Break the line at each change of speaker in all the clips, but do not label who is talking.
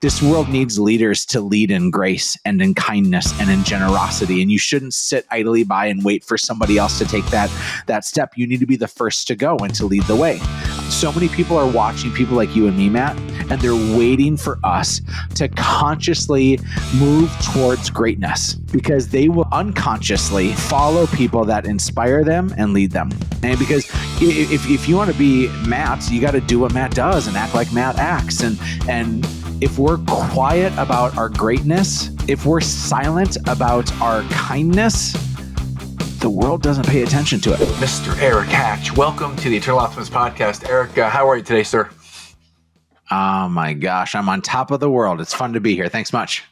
This world needs leaders to lead in grace and in kindness and in generosity. And you shouldn't sit idly by and wait for somebody else to take that step. You need to be the first to go and to lead the way. So many people are watching people like you and me, Matt, and they're waiting for us to consciously move towards greatness because they will unconsciously follow people that inspire them and lead them. And because if you want to be Matt, you got to do what Matt does and act like Matt acts. And if we're quiet about our greatness, if we're silent about our kindness, the world doesn't pay attention to it.
Mr. Erik Hatch, welcome to the Eternal Optimist Podcast. Erik, how are you today, sir?
Oh my gosh, I'm on top of the world. It's fun to be here. Thanks much.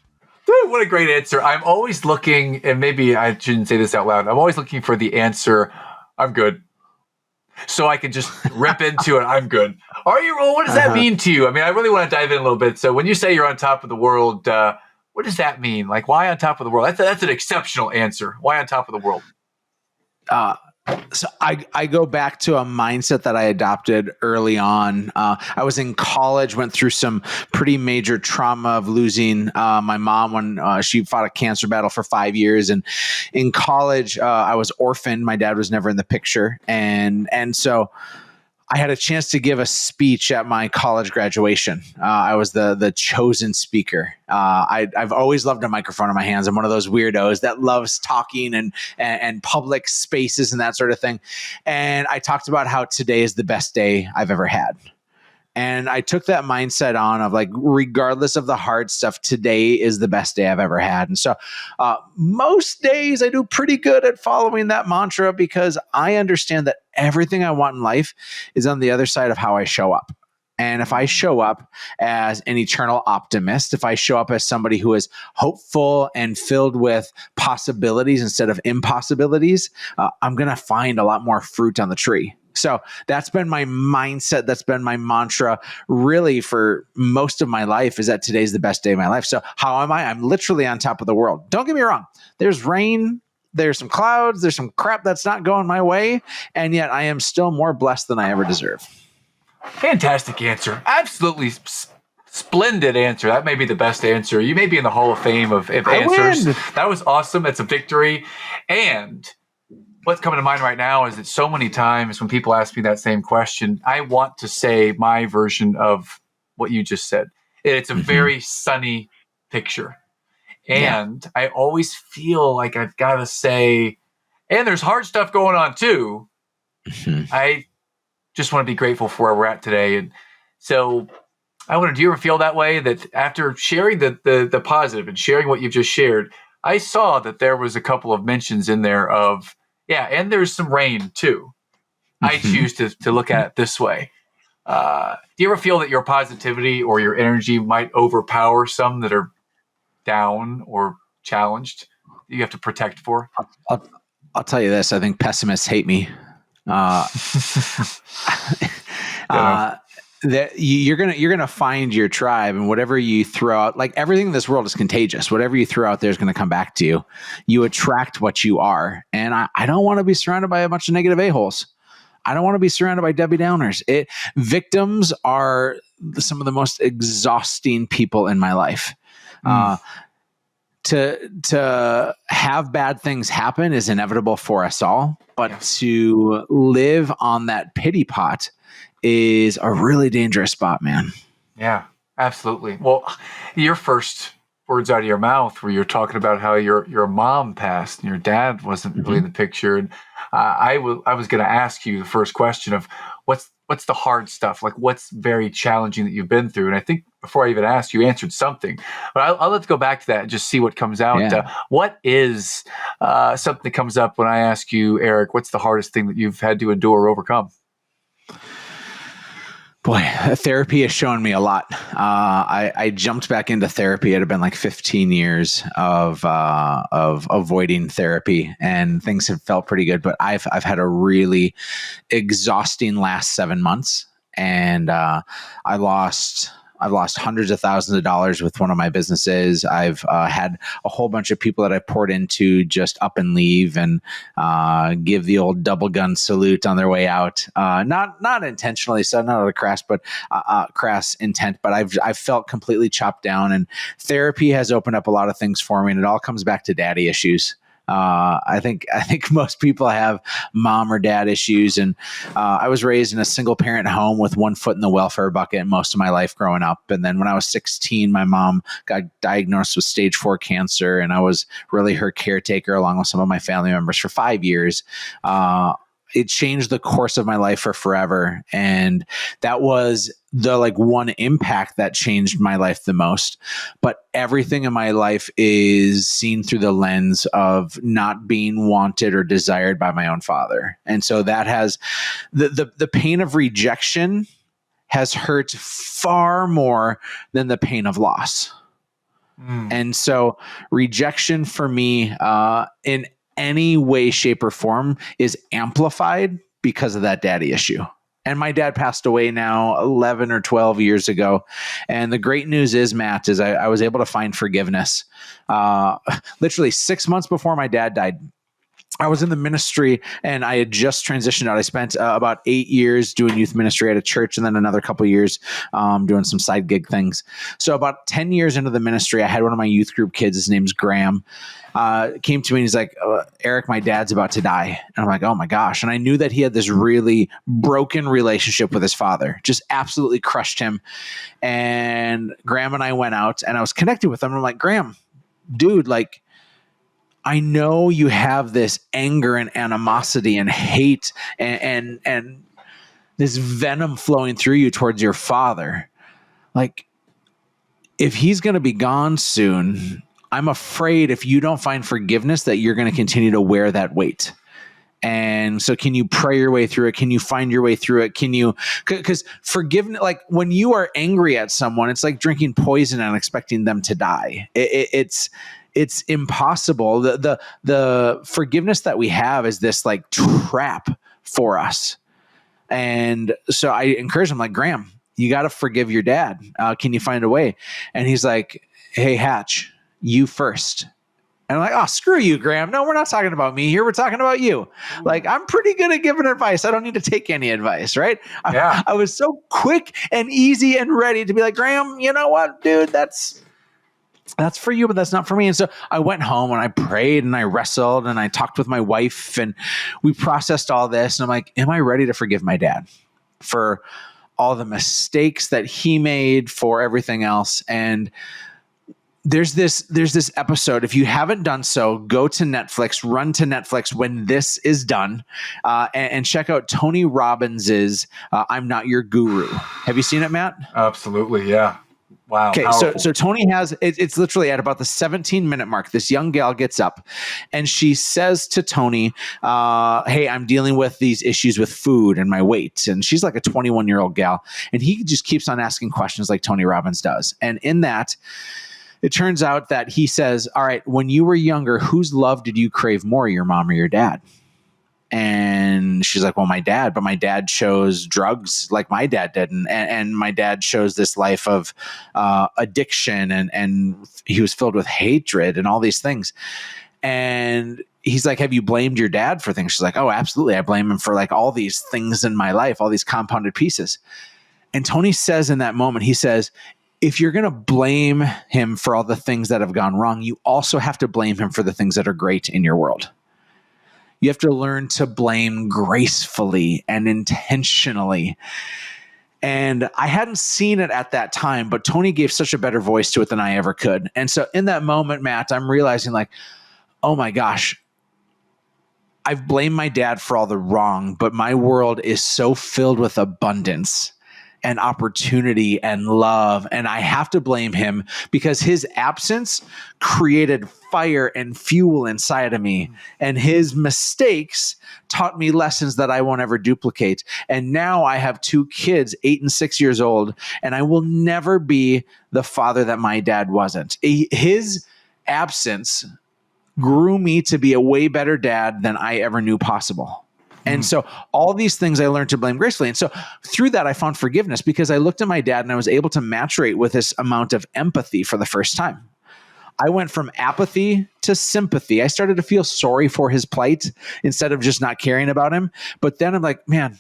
Dude, what a great answer. I'm always looking, and maybe I shouldn't say this out loud, I'm always looking for the answer, I'm good. So I can just rip into it, I'm good. Are you? Well, what does that mean to you? I mean, I really want to dive in a little bit. So when you say you're on top of the world, what does that mean? Like, why on top of the world? That's an exceptional answer. Why on top of the world?
So I go back to a mindset that I adopted early on. I was in college, went through some pretty major trauma of losing my mom when she fought a cancer battle for 5 years. And in college, I was orphaned. My dad was never in the picture. And so I had a chance to give a speech at my college graduation. I was the chosen speaker. I've always loved a microphone in my hands. I'm one of those weirdos that loves talking and public spaces and that sort of thing. And I talked about how today is the best day I've ever had. And I took that mindset on of like, regardless of the hard stuff, today is the best day I've ever had. And so most days I do pretty good at following that mantra because I understand that everything I want in life is on the other side of how I show up. And if I show up as an eternal optimist, if I show up as somebody who is hopeful and filled with possibilities instead of impossibilities, I'm going to find a lot more fruit on the tree. So that's been my mindset. That's been my mantra really for most of my life, is that today's the best day of my life. So how am I? I'm literally on top of the world. Don't get me wrong. There's rain. There's some clouds. There's some crap that's not going my way. And yet I am still more blessed than I ever deserve.
Fantastic answer. Absolutely splendid answer. That may be the best answer. You may be in the Hall of Fame of answers. That was awesome. It's a victory. And what's coming to mind right now is that so many times when people ask me that same question, I want to say my version of what you just said. It's a very sunny picture. And I always feel like I've got to say, and there's hard stuff going on too. I just want to be grateful for where we're at today. And so I wonder, do you ever feel that way, that after sharing the positive and sharing what you've just shared, I saw that there was a couple of mentions in there of, and there's some rain too. I choose to look at it this way. Do you ever feel that your positivity or your energy might overpower some that are down or challenged that you have to protect for?
I'll tell you this. I think pessimists hate me. That you're gonna find your tribe, and whatever you throw out, like everything in this world is contagious. Whatever you throw out there is going to come back to you. You attract what you are, and I don't want to be surrounded by a bunch of negative a-holes. I don't want to be surrounded by Debbie Downers. Victims are some of the most exhausting people in my life. To have bad things happen is inevitable for us all, but to live on that pity pot is a really dangerous spot, man. Yeah,
absolutely. Well, your first words out of your mouth where you're talking about how your mom passed and your dad wasn't really in the picture. And I was going to ask you the first question of what's the hard stuff? Like, what's very challenging that you've been through? And I think before I even asked, you answered something. But I'll let's go back to that and just see what comes out.
Yeah.
What is something that comes up when I ask you, Erik, what's the hardest thing that you've had to endure or overcome?
Boy, therapy has shown me a lot. I jumped back into therapy. It had been like 15 years of avoiding therapy, and things have felt pretty good. But I've had a really exhausting last 7 months, and I lost I've lost hundreds of thousands of dollars with one of my businesses. I've had a whole bunch of people that I poured into just up and leave and give the old double gun salute on their way out. Not intentionally, so not out of crass intent, but I've felt completely chopped down. And therapy has opened up a lot of things for me, and it all comes back to daddy issues. I think most people have mom or dad issues. And I was raised in a single parent home with one foot in the welfare bucket most of my life growing up. And then when I was 16, my mom got diagnosed with stage 4 cancer, and I was really her caretaker along with some of my family members for 5 years. It changed the course of my life for forever. And that was the one impact that changed my life the most. But everything in my life is seen through the lens of not being wanted or desired by my own father. And so that has the pain of rejection has hurt far more than the pain of loss. And so rejection for me, in any way, shape, or form is amplified because of that daddy issue. And my dad passed away now 11 or 12 years ago. And the great news is, Matt, is I was able to find forgiveness. Literally 6 months before my dad died, I was in the ministry and I had just transitioned out. I spent about 8 years doing youth ministry at a church, and then another couple of years doing some side gig things. So about 10 years into the ministry, I had one of my youth group kids, his name's Graham, came to me and he's like, Eric, my dad's about to die. And I'm like, oh my gosh. And I knew that he had this really broken relationship with his father, just absolutely crushed him. And Graham and I went out and I was connected with him. And I'm like, Graham, dude, I know you have this anger and animosity and hate and this venom flowing through you towards your father. If he's going to be gone soon, I'm afraid if you don't find forgiveness that you're going to continue to wear that weight. And so can you pray your way through it? Can you find your way through it? Because forgiveness, when you are angry at someone, it's like drinking poison and expecting them to die. It's impossible. The forgiveness that we have is this trap for us. And so I encourage him, Graham, you got to forgive your dad. Can you find a way? And he's like, hey, Hatch, you first. And I'm like, oh, screw you, Graham. No, we're not talking about me here. We're talking about you. I'm pretty good at giving advice. I don't need to take any advice, right?
Yeah.
I was so quick and easy and ready to be like, Graham, you know what, dude, that's for you, but that's not for me. And so I went home and I prayed and I wrestled and I talked with my wife and we processed all this. And I'm like, am I ready to forgive my dad for all the mistakes that he made, for everything else? And there's this episode. If you haven't done so, go to Netflix, run to Netflix when this is done, and check out Tony Robbins's I'm Not Your Guru. Have you seen it, Matt?
Absolutely. Yeah. Wow.
Okay, so Tony has, it's literally at about the 17-minute mark. This young gal gets up and she says to Tony, hey, I'm dealing with these issues with food and my weight. And she's like a 21-year-old gal. And he just keeps on asking questions like Tony Robbins does. And in that, it turns out that he says, all right, when you were younger, whose love did you crave more, your mom or your dad? And she's like, well, my dad, but my dad chose drugs like my dad did. And my dad chose this life of addiction and he was filled with hatred and all these things. And he's like, have you blamed your dad for things? She's like, oh, absolutely. I blame him for all these things in my life, all these compounded pieces. And Tony says in that moment, he says, if you're going to blame him for all the things that have gone wrong, you also have to blame him for the things that are great in your world. You have to learn to blame gracefully and intentionally. And I hadn't seen it at that time, but Tony gave such a better voice to it than I ever could. And so in that moment, Matt, I'm realizing oh my gosh, I've blamed my dad for all the wrong, but my world is so filled with abundance and opportunity and love. And I have to blame him because his absence created fire and fuel inside of me. And his mistakes taught me lessons that I won't ever duplicate. And now I have two kids, 8 and 6 years old, and I will never be the father that my dad wasn't. His absence grew me to be a way better dad than I ever knew possible. And so all these things I learned to blame gracefully. And so through that, I found forgiveness because I looked at my dad and I was able to maturate with this amount of empathy for the first time. I went from apathy to sympathy. I started to feel sorry for his plight instead of just not caring about him. But then I'm like, man,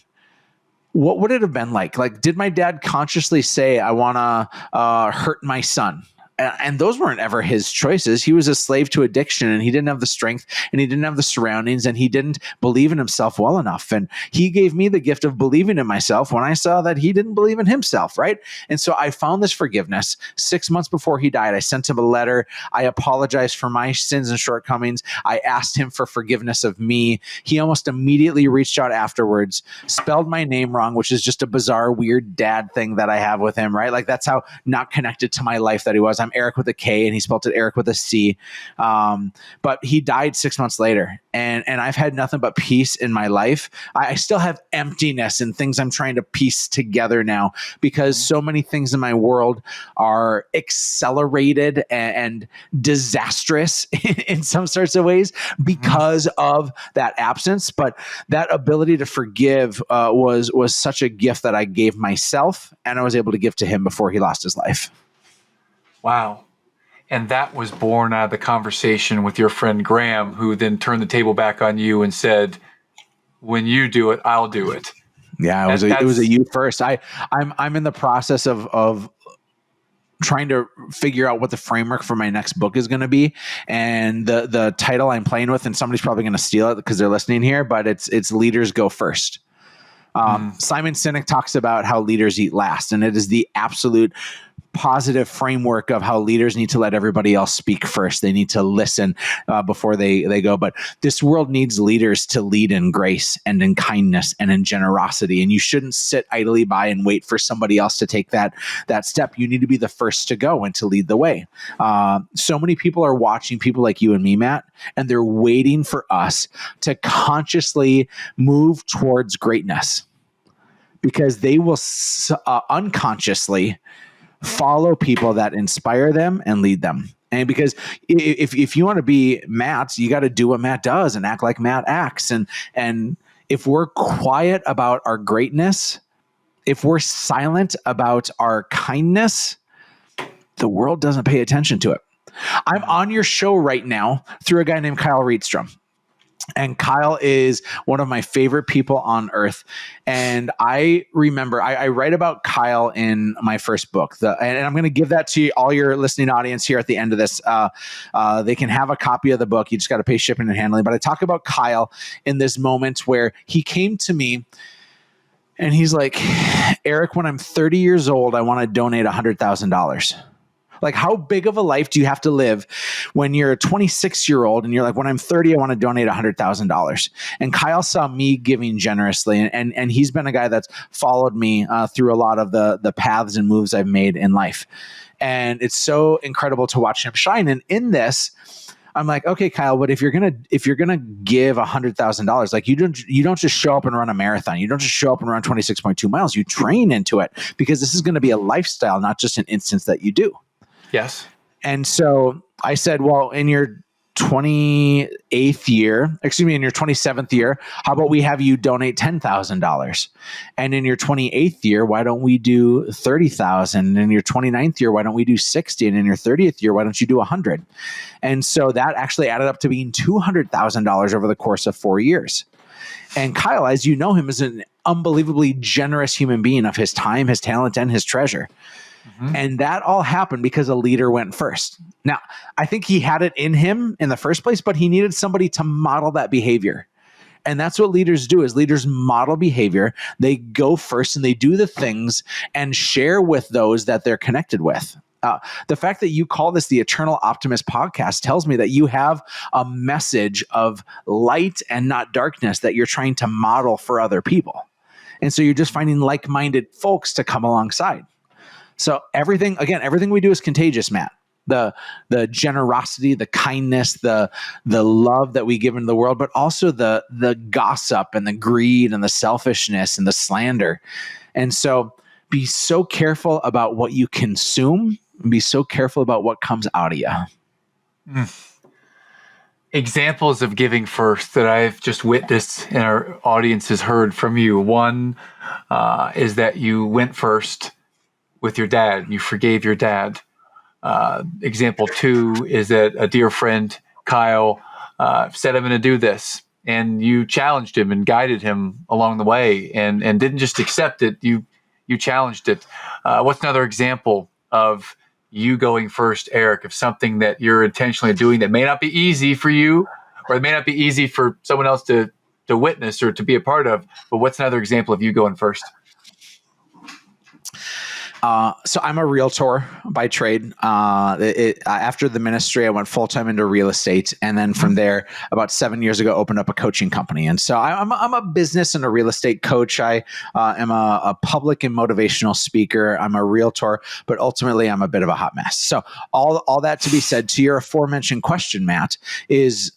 what would it have been like? Like, did my dad consciously say, I want to hurt my son? And those weren't ever his choices. He was a slave to addiction, and he didn't have the strength, and he didn't have the surroundings, and he didn't believe in himself well enough. And he gave me the gift of believing in myself when I saw that he didn't believe in himself, right? And so I found this forgiveness. 6 months before he died, I sent him a letter. I apologized for my sins and shortcomings. I asked him for forgiveness of me. He almost immediately reached out afterwards, spelled my name wrong, which is just a bizarre, weird dad thing that I have with him, right? Like, that's how not connected to my life that he was. I'm Eric with a K, and he spelled it Eric with a C. But he died 6 months later, and I've had nothing but peace in my life. I still have emptiness and things I'm trying to piece together now because so many things in my world are accelerated and disastrous in some sorts of ways because of that absence. But that ability to forgive was such a gift that I gave myself, and I was able to give to him before he lost his life.
Wow. And that was born out of the conversation with your friend Graham, who then turned the table back on you and said, when you do it, I'll do it.
Yeah, it was a you first. I'm in the process of trying to figure out what the framework for my next book is going to be. And the title I'm playing with, and somebody's probably going to steal it because they're listening here, but it's Leaders Go First. Simon Sinek talks about how leaders eat last, and it is the absolute positive framework of how leaders need to let everybody else speak first. They need to listen before they go. But this world needs leaders to lead in grace and in kindness and in generosity. And you shouldn't sit idly by and wait for somebody else to take that step. You need to be the first to go and to lead the way. So many people are watching people like you and me, Matt, and they're waiting for us to consciously move towards greatness because they will unconsciously follow people that inspire them and lead them. And because if you want to be Matt, you got to do what Matt does and act like Matt acts. And if we're quiet about our greatness, if we're silent about our kindness, the world doesn't pay attention to it. I'm on your show right now through a guy named Kyle Reedstrom. And Kyle is one of my favorite people on earth. And I remember I write about Kyle in my first book. And I'm going to give that to all your listening audience here at the end of this. They can have a copy of the book. You just got to pay shipping and handling. But I talk about Kyle in this moment where he came to me and he's like, Eric, when I'm 30 years old, I want to donate $100,000. Like, how big of a life do you have to live when you're a 26-year-old and you're like, when I'm 30, I want to donate $100,000. And Kyle saw me giving generously. And he's been a guy that's followed me through a lot of the paths and moves I've made in life. And it's so incredible to watch him shine. And in this, I'm like, okay, Kyle, but if you're gonna give $100,000, like you don't just show up and run a marathon. You don't just show up and run 26.2 miles. You train into it because this is going to be a lifestyle, not just an instance that you do.
Yes.
And so I said, well, in your 27th year, how about we have you donate $10,000? And in your 28th year, why don't we do $30,000? And in your 29th year, why don't we do 60? And in your 30th year, why don't you do 100? And so that actually added up to being $200,000 over the course of 4 years. And Kyle, as you know him, is an unbelievably generous human being of his time, his talent, and his treasure. Mm-hmm. And that all happened because a leader went first. Now, I think he had it in him in the first place, but he needed somebody to model that behavior. And that's what leaders do is leaders model behavior. They go first and they do the things and share with those that they're connected with. The fact that you call this the Eternal Optimist Podcast tells me that you have a message of light and not darkness that you're trying to model for other people. And so you're just finding like-minded folks to come alongside. So everything we do is contagious, Matt. The generosity, the kindness, the love that we give into the world, but also the gossip and the greed and the selfishness and the slander. And so be so careful about what you consume and be so careful about what comes out of you.
examples of giving first that I've just witnessed and our audience has heard from you. One is that you went first with your dad. You forgave your dad. Example two is that a dear friend, Kyle, said, I'm going to do this. And you challenged him and guided him along the way and didn't just accept it. You challenged it. What's another example of you going first, Erik, of something that you're intentionally doing that may not be easy for you, or it may not be easy for someone else to witness or to be a part of, but what's another example of you going first?
So I'm a realtor by trade. After the ministry, I went full-time into real estate. And then from there, about 7 years ago, opened up a coaching company. And so I'm a business and a real estate coach. I am a public and motivational speaker. I'm a realtor, but ultimately I'm a bit of a hot mess. So all that to be said, to your aforementioned question, Matt, is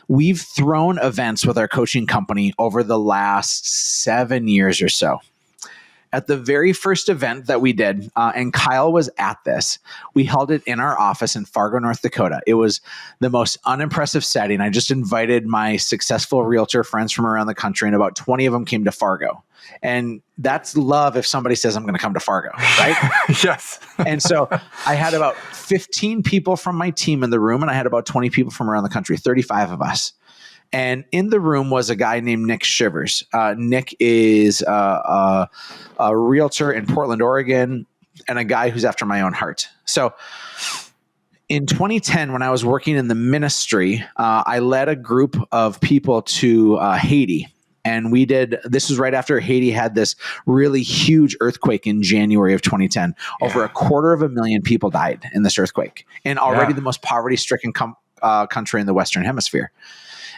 we've thrown events with our coaching company over the last 7 years or so. At the very first event that we did, and Kyle was at this, we held it in our office in Fargo, North Dakota. It was the most unimpressive setting. I just invited my successful realtor friends from around the country, and about 20 of them came to Fargo. And that's love if somebody says, I'm going to come to Fargo, right?
Yes.
And so I had about 15 people from my team in the room, and I had about 20 people from around the country, 35 of us. And in the room was a guy named Nick Shivers. Nick is a realtor in Portland, Oregon, and a guy who's after my own heart. So in 2010, when I was working in the ministry, I led a group of people to Haiti. And this was right after Haiti had this really huge earthquake in January of 2010. Yeah. Over 250,000 people died in this earthquake, in already the most poverty-stricken country in the Western Hemisphere.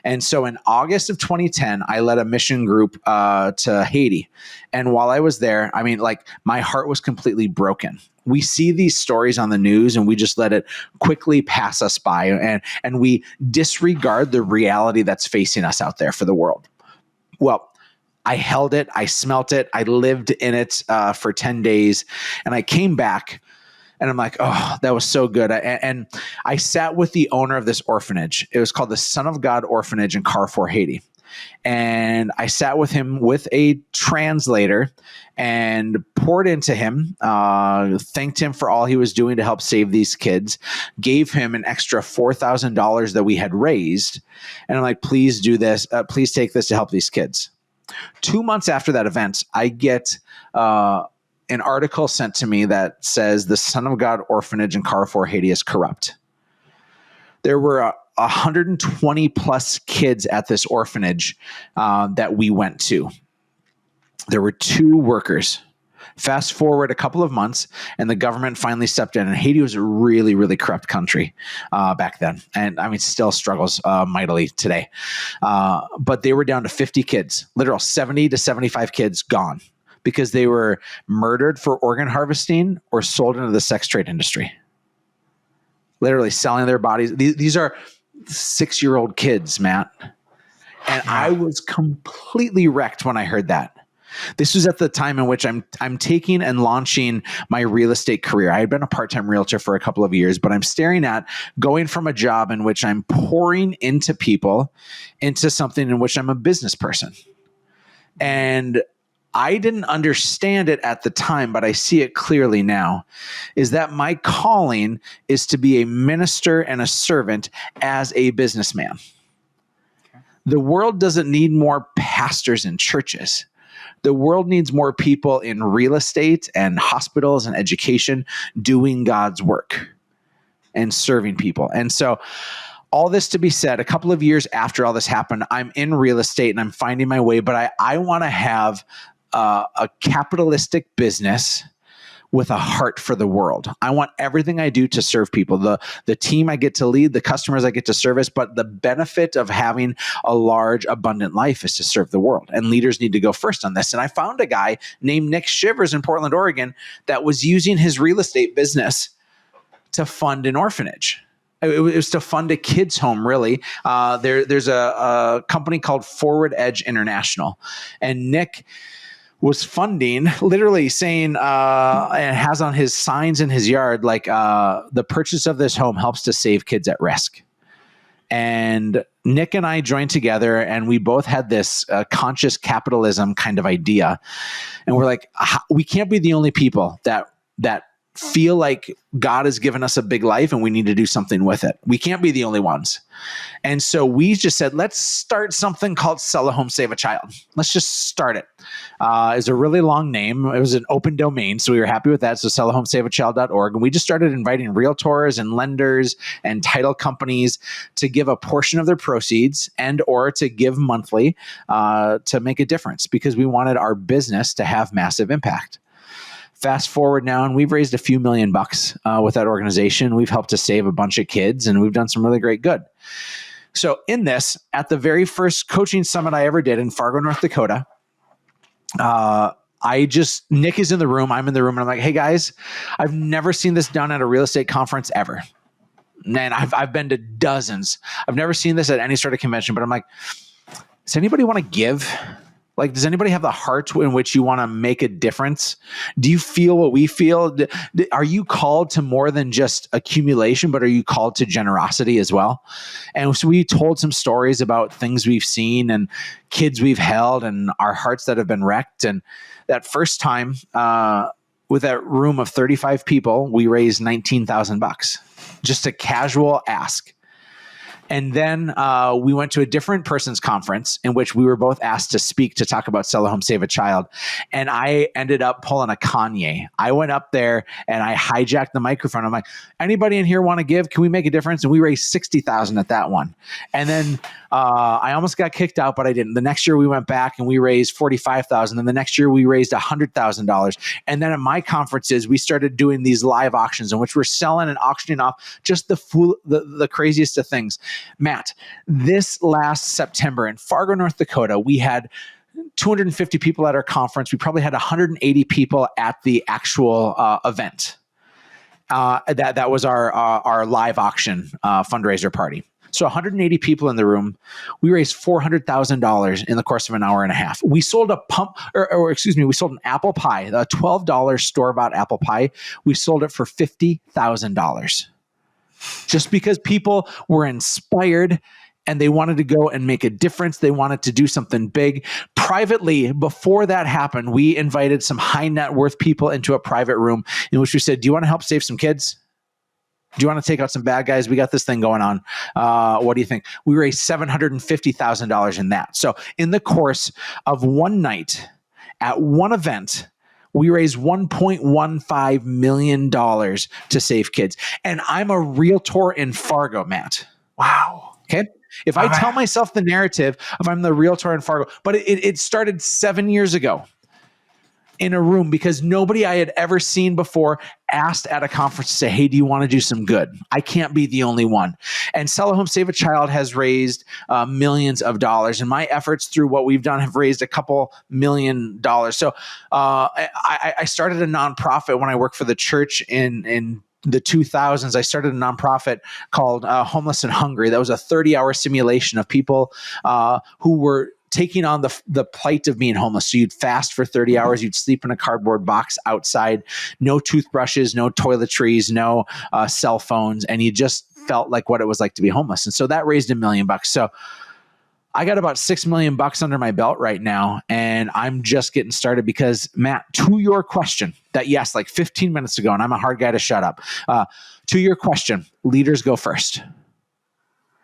And so in August of 2010, I led a mission group to Haiti. And while I was there, I mean, like, my heart was completely broken. We see these stories on the news and we just let it quickly pass us by. And we disregard the reality that's facing us out there for the world. Well, I held it. I smelt it. I lived in it for 10 days. And I came back. And I'm like, oh, that was so good. And I sat with the owner of this orphanage. It was called the Son of God Orphanage in Carrefour, Haiti. And I sat with him with a translator and poured into him, thanked him for all he was doing to help save these kids, gave him an extra $4,000 that we had raised. And I'm like, please do this. Please take this to help these kids. 2 months after that event, I get an article sent to me that says the Son of God Orphanage in Carrefour, Haiti is corrupt. There were 120 plus kids at this orphanage that we went to. There were 2 workers. Fast forward a couple of months, and the government finally stepped in. And Haiti was a really, really corrupt country back then. And I mean, still struggles mightily today. But they were down to 50 kids, literal 70 to 75 kids gone, because they were murdered for organ harvesting or sold into the sex trade industry. Literally selling their bodies. These are 6-year-old kids, Matt. And I was completely wrecked when I heard that. This was at the time in which I'm taking and launching my real estate career. I had been a part-time realtor for a couple of years, but I'm staring at going from a job in which I'm pouring into people into something in which I'm a business person. And I didn't understand it at the time, but I see it clearly now, is that my calling is to be a minister and a servant as a businessman. Okay. The world doesn't need more pastors in churches. The world needs more people in real estate and hospitals and education doing God's work and serving people. And so all this to be said, a couple of years after all this happened, I'm in real estate and I'm finding my way, but I want to have a capitalistic business with a heart for the world. I want everything I do to serve people, the team I get to lead, the customers I get to service, but the benefit of having a large, abundant life is to serve the world. And leaders need to go first on this. And I found a guy named Nick Shivers in Portland, Oregon, that was using his real estate business to fund an orphanage. It was to fund a kid's home, really. There's a company called Forward Edge International. And Nick was funding, literally saying, and has on his signs in his yard, like, the purchase of this home helps to save kids at risk. And Nick and I joined together, and we both had this conscious capitalism kind of idea. And we're like, we can't be the only people that feel like God has given us a big life and we need to do something with it. We can't be the only ones. And so we just said, let's start something called Sell a Home, Save a Child. Let's just start it. It's a really long name. It was an open domain, so we were happy with that. So sellahomesaveachild.org. And we just started inviting realtors and lenders and title companies to give a portion of their proceeds and or to give monthly to make a difference, because we wanted our business to have massive impact. Fast forward now, and we've raised a few $1 million with that organization. We've helped to save a bunch of kids, and we've done some really great good. So in this, at the very first coaching summit I ever did in Fargo, North Dakota, Nick is in the room, I'm in the room, and I'm like, hey guys, I've never seen this done at a real estate conference ever. Man, I've been to dozens. I've never seen this at any sort of convention, but I'm like, does anybody want to give? Like, does anybody have the heart in which you want to make a difference? Do you feel what we feel? Are you called to more than just accumulation, but are you called to generosity as well? And so we told some stories about things we've seen and kids we've held and our hearts that have been wrecked. And that first time, with that room of 35 people, we raised $19,000, just a casual ask. And then we went to a different person's conference in which we were both asked to speak to talk about Sell a Home, Save a Child. And I ended up pulling a Kanye. I went up there and I hijacked the microphone. I'm like, anybody in here want to give? Can we make a difference? And we raised $60,000 at that one. And then I almost got kicked out, but I didn't. The next year we went back and we raised $45,000. And the next year we raised $100,000. And then at my conferences, we started doing these live auctions in which we're selling and auctioning off just the craziest of things. Matt, this last September in Fargo, North Dakota, we had 250 people at our conference. We probably had 180 people at the actual event. That was our live auction fundraiser party. So 180 people in the room. We raised $400,000 in the course of an hour and a half. We sold we sold an apple pie, a $12 store-bought apple pie. We sold it for $50,000. Just because people were inspired and they wanted to go and make a difference. They wanted to do something big. Privately, before that happened, we invited some high net worth people into a private room in which we said, do you want to help save some kids? Do you want to take out some bad guys? We got this thing going on. What do you think? We raised $750,000 in that. So in the course of one night at one event, we raised $1.15 million to save kids. And I'm a realtor in Fargo, Matt.
Wow.
Okay. If I tell myself the narrative of I'm the realtor in Fargo, but it started 7 years ago in a room because nobody I had ever seen before asked at a conference to say, hey, do you want to do some good? I can't be the only one. And Sell a Home, Save a Child has raised millions of dollars. And my efforts through what we've done have raised a couple $1 million. So I started a nonprofit when I worked for the church in the 2000s. I started a nonprofit called Homeless and Hungry. That was a 30-hour simulation of people who were taking on the plight of being homeless. So you'd fast for 30 hours, you'd sleep in a cardboard box outside, no toothbrushes, no toiletries, no cell phones, and you just felt like what it was like to be homeless. And so that raised $1 million. So I got about $6 million under my belt right now, and I'm just getting started because, Matt, to your question that you asked like 15 minutes ago, and I'm a hard guy to shut up, to your question, leaders go first.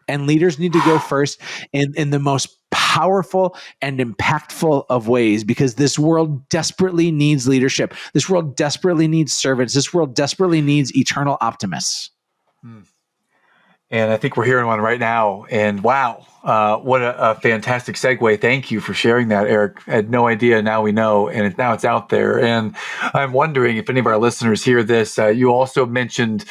And leaders need to go first in the most powerful and impactful of ways, because this world desperately needs leadership. This world desperately needs servants. This world desperately needs eternal optimists.
And I think we're hearing one right now. And wow, what a fantastic segue. Thank you for sharing that, Erik. I had no idea. Now we know, and now it's out there. And I'm wondering if any of our listeners hear this. You also mentioned,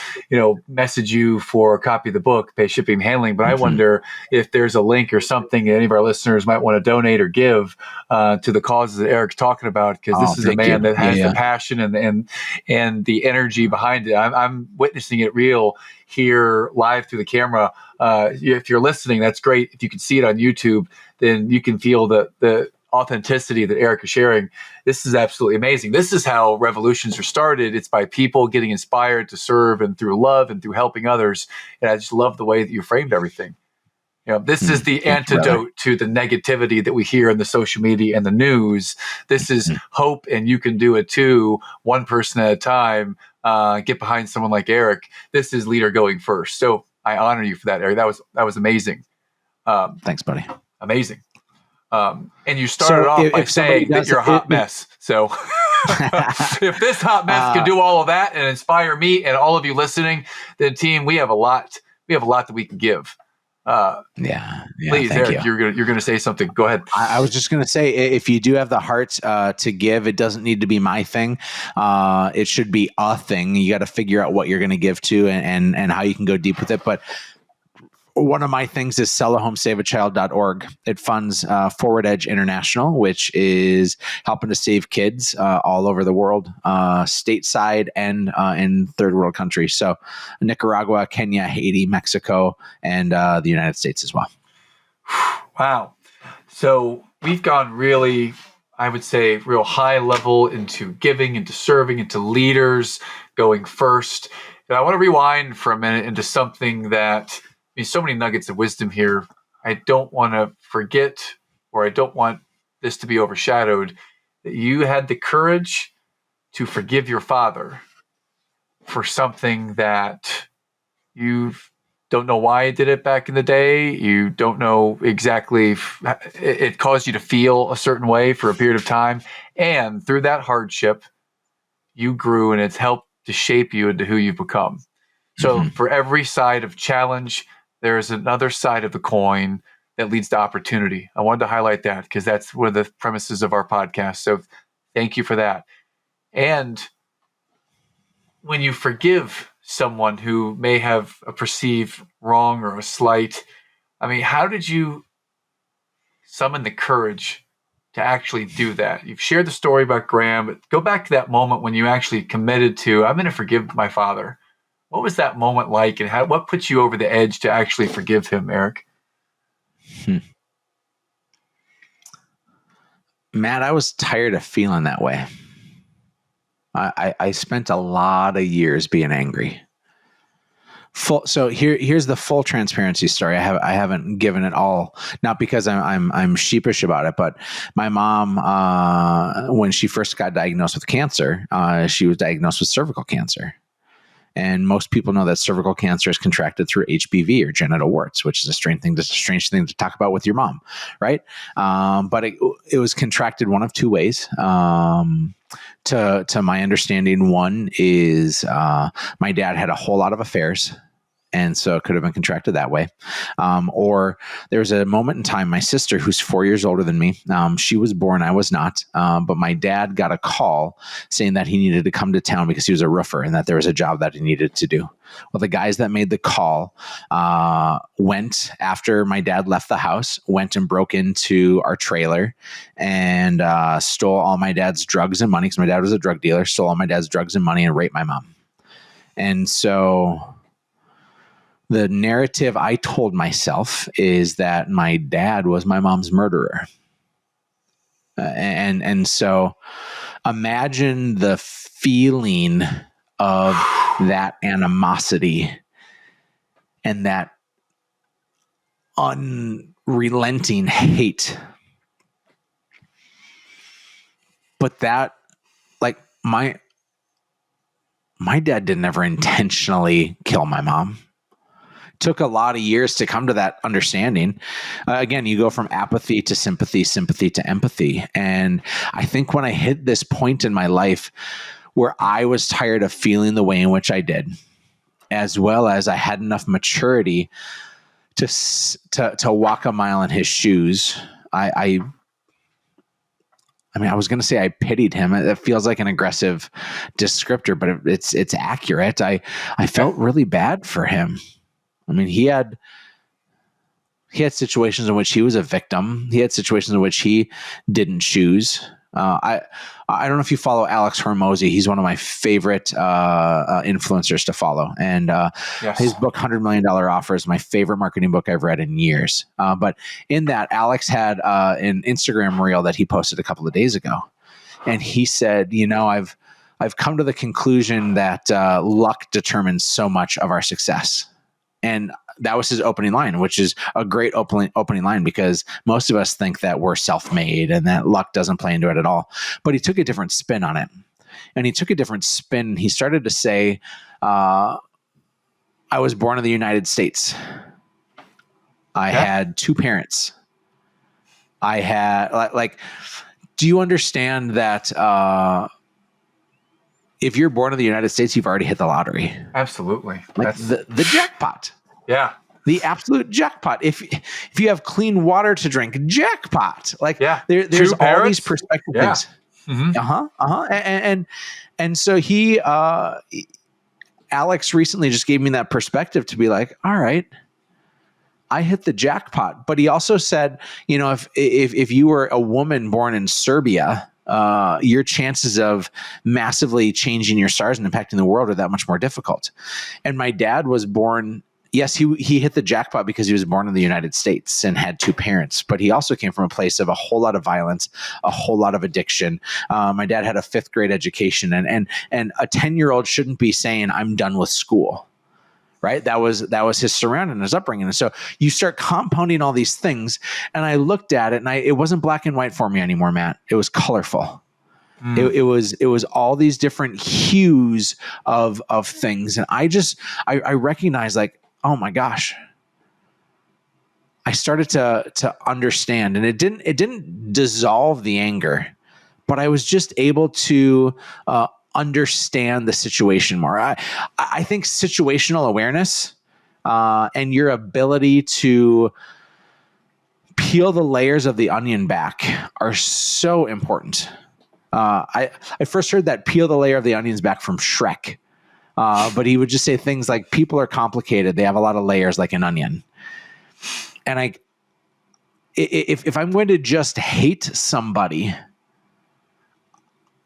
message you for a copy of the book, Pay Shipping and Handling. But I wonder if there's a link or something that any of our listeners might want to donate or give to the causes that Erik's talking about, because this is a man that has the passion and the energy behind it. I'm witnessing it real here live through the camera. If you're listening, that's great. If you can see it on YouTube, then you can feel the authenticity that Erik is sharing. This is absolutely amazing. This is how revolutions are started. It's by people getting inspired to serve, and through love and through helping others. And I just love the way that you framed everything. This is the antidote to the negativity that we hear in the social media and the news. This is hope, and you can do it too, one person at a time. Get behind someone like Erik. This is leader going first. So I honor you for that, Erik. That was amazing.
Thanks, buddy.
Amazing. And you started off by saying that you're a hot mess. So if this hot mess can do all of that and inspire me and all of you listening, then team, we have a lot. We have a lot that we can give. Please, Erik, you're gonna say something. Go ahead.
I was just gonna say, if you do have the heart to give, it doesn't need to be my thing. It should be a thing. You got to figure out what you're going to give to and how you can go deep with it. But one of my things is sellahomesaveachild.org. It funds Forward Edge International, which is helping to save kids all over the world, stateside and in third world countries. So Nicaragua, Kenya, Haiti, Mexico, and the United States as well.
Wow. So we've gone really, I would say, real high level into giving, into serving, into leaders going first. And I want to rewind for a minute into something that, so many nuggets of wisdom here. I don't want to forget, or I don't want this to be overshadowed, that you had the courage to forgive your father for something that you don't know why he did it back in the day. You don't know exactly. It caused you to feel a certain way for a period of time. And through that hardship, you grew, and it's helped to shape you into who you've become. So for every side of challenge, there is another side of the coin that leads to opportunity. I wanted to highlight that because that's one of the premises of our podcast. So thank you for that. And when you forgive someone who may have a perceived wrong or a slight, I mean, how did you summon the courage to actually do that? You've shared the story about Graham, but go back to that moment when you actually committed to, I'm going to forgive my father. What was that moment like, and what put you over the edge to actually forgive him, Erik?
Matt, I was tired of feeling that way. I spent a lot of years being angry. So here's the full transparency story. I haven't given it all, not because I'm sheepish about it, but my mom, when she first got diagnosed with cancer, she was diagnosed with cervical cancer. And most people know that cervical cancer is contracted through HPV, or genital warts, which is a strange thing to talk about with your mom, right? But it was contracted one of two ways. To my understanding, one is my dad had a whole lot of affairs, and so it could have been contracted that way. Or there was a moment in time, my sister, who's 4 years older than me, she was born, I was not, but my dad got a call saying that he needed to come to town because he was a roofer and that there was a job that he needed to do. Well, the guys that made the call went after my dad left the house, went and broke into our trailer and stole all my dad's drugs and money, because my dad was a drug dealer, stole all my dad's drugs and money and raped my mom. And so the narrative I told myself is that my dad was my mom's murderer. And so imagine the feeling of that animosity and that unrelenting hate. But that, like, my dad didn't ever intentionally kill my mom. Took a lot of years to come to that understanding. Again, you go from apathy to sympathy, sympathy to empathy. And I think when I hit this point in my life where I was tired of feeling the way in which I did, as well as I had enough maturity to walk a mile in his shoes, I mean, I was going to say I pitied him. It feels like an aggressive descriptor, but it's accurate. I felt really bad for him. I mean, he had situations in which he was a victim. He had situations in which he didn't choose. I don't know if you follow Alex Hormozy. He's one of my favorite influencers to follow. And his book, $100 Million Offer, is my favorite marketing book I've read in years. But in that, Alex had an Instagram reel that he posted a couple of days ago. And he said, I've come to the conclusion that luck determines so much of our success. And that was his opening line, which is a great opening line, because most of us think that we're self-made and that luck doesn't play into it at all. But he took a different spin on it. And he took a different spin. He started to say, I was born in the United States. I had two parents. I had like, do you understand that if you're born in the United States, you've already hit the lottery?
Absolutely.
Like the jackpot.
Yeah.
The absolute jackpot. If you have clean water to drink, jackpot. Like there's all these perspective things. Mm-hmm. And so Alex recently just gave me that perspective to be like, all right, I hit the jackpot. But he also said, if you were a woman born in Serbia, your chances of massively changing your stars and impacting the world are that much more difficult. And my dad was born. Yes, he hit the jackpot because he was born in the United States and had two parents, but he also came from a place of a whole lot of violence, a whole lot of addiction. My dad had a 5th grade education, and a 10-year-old shouldn't be saying, I'm done with school. Right. That was his surrounding, his upbringing. And so you start compounding all these things. And I looked at it, and it wasn't black and white for me anymore, Matt. It was colorful. It was all these different hues of things. And I recognized, like, oh my gosh, I started to understand, and it didn't dissolve the anger, but I was just able to, understand the situation more. I think situational awareness and your ability to peel the layers of the onion back are so important. I first heard that peel the layer of the onions back from Shrek, but he would just say things like, people are complicated. They have a lot of layers like an onion. And if I'm going to just hate somebody,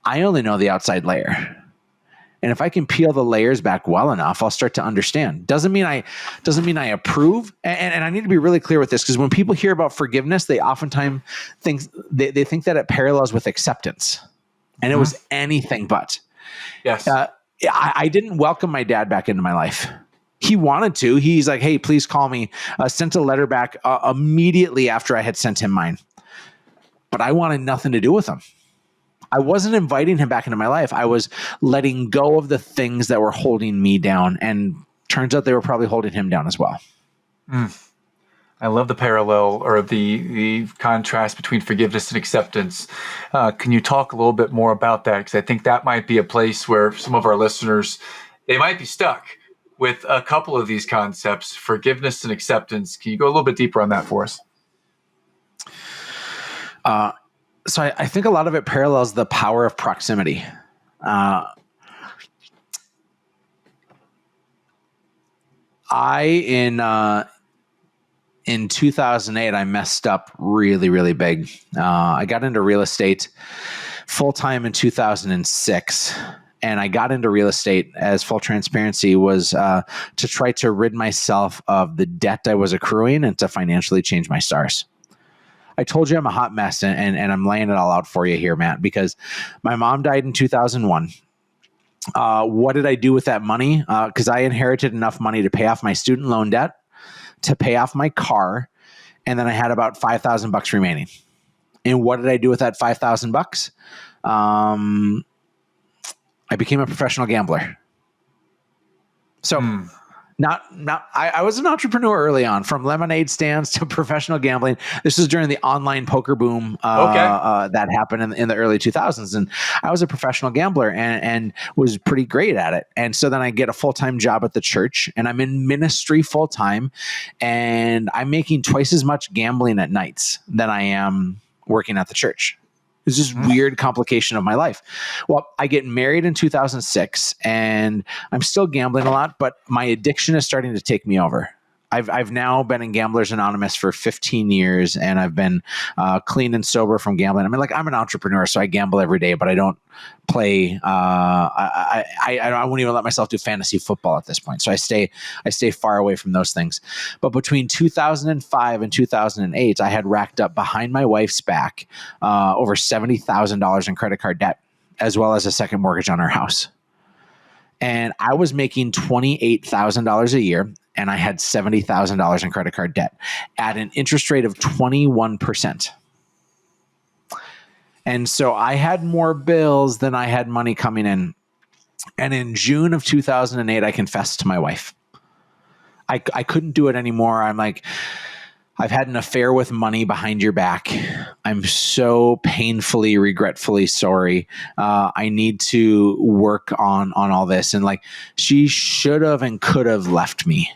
I only know the outside layer. And if I can peel the layers back well enough, I'll start to understand. Doesn't mean I approve. And I need to be really clear with this, because when people hear about forgiveness, they oftentimes think they think that it parallels with acceptance. And it was anything but.
Yes.
I didn't welcome my dad back into my life. He wanted to. He's like, hey, please call me. Sent a letter back immediately after I had sent him mine. But I wanted nothing to do with him. I wasn't inviting him back into my life. I was letting go of the things that were holding me down. And turns out they were probably holding him down as well.
I love the parallel, or the contrast between forgiveness and acceptance. Can you talk a little bit more about that? Because I think that might be a place where some of our listeners, they might be stuck with a couple of these concepts, forgiveness and acceptance. Can you go a little bit deeper on that for us?
So I think a lot of it parallels the power of proximity. In 2008, I messed up really, really big. I got into real estate full-time in 2006. And I got into real estate, as full transparency, was to try to rid myself of the debt I was accruing and to financially change my stars. I told you I'm a hot mess, and I'm laying it all out for you here, Matt, because my mom died in 2001. What did I do with that money? Because I inherited enough money to pay off my student loan debt, to pay off my car, and then I had about $5,000 remaining. And what did I do with that $5,000? I became a professional gambler. So I was an entrepreneur early on, from lemonade stands to professional gambling. This was during the online poker boom that happened in the early 2000s. And I was a professional gambler and was pretty great at it. And so then I get a full-time job at the church, and I'm in ministry full-time, and I'm making twice as much gambling at nights than I am working at the church. It's just weird complication of my life. Well, I get married in 2006, and I'm still gambling a lot, but my addiction is starting to take me over. I've now been in Gamblers Anonymous for 15 years, and I've been clean and sober from gambling. I mean, like, I'm an entrepreneur, so I gamble every day, but I don't play. I won't even let myself do fantasy football at this point. So I stay far away from those things. But between 2005 and 2008, I had racked up behind my wife's back over $70,000 in credit card debt, as well as a second mortgage on our house. And I was making $28,000 a year, and I had $70,000 in credit card debt at an interest rate of 21%. And so I had more bills than I had money coming in. And in June of 2008, I confessed to my wife. I couldn't do it anymore. I'm like, I've had an affair with money behind your back. I'm so painfully, regretfully sorry. I need to work on all this. And like, she should have and could have left me.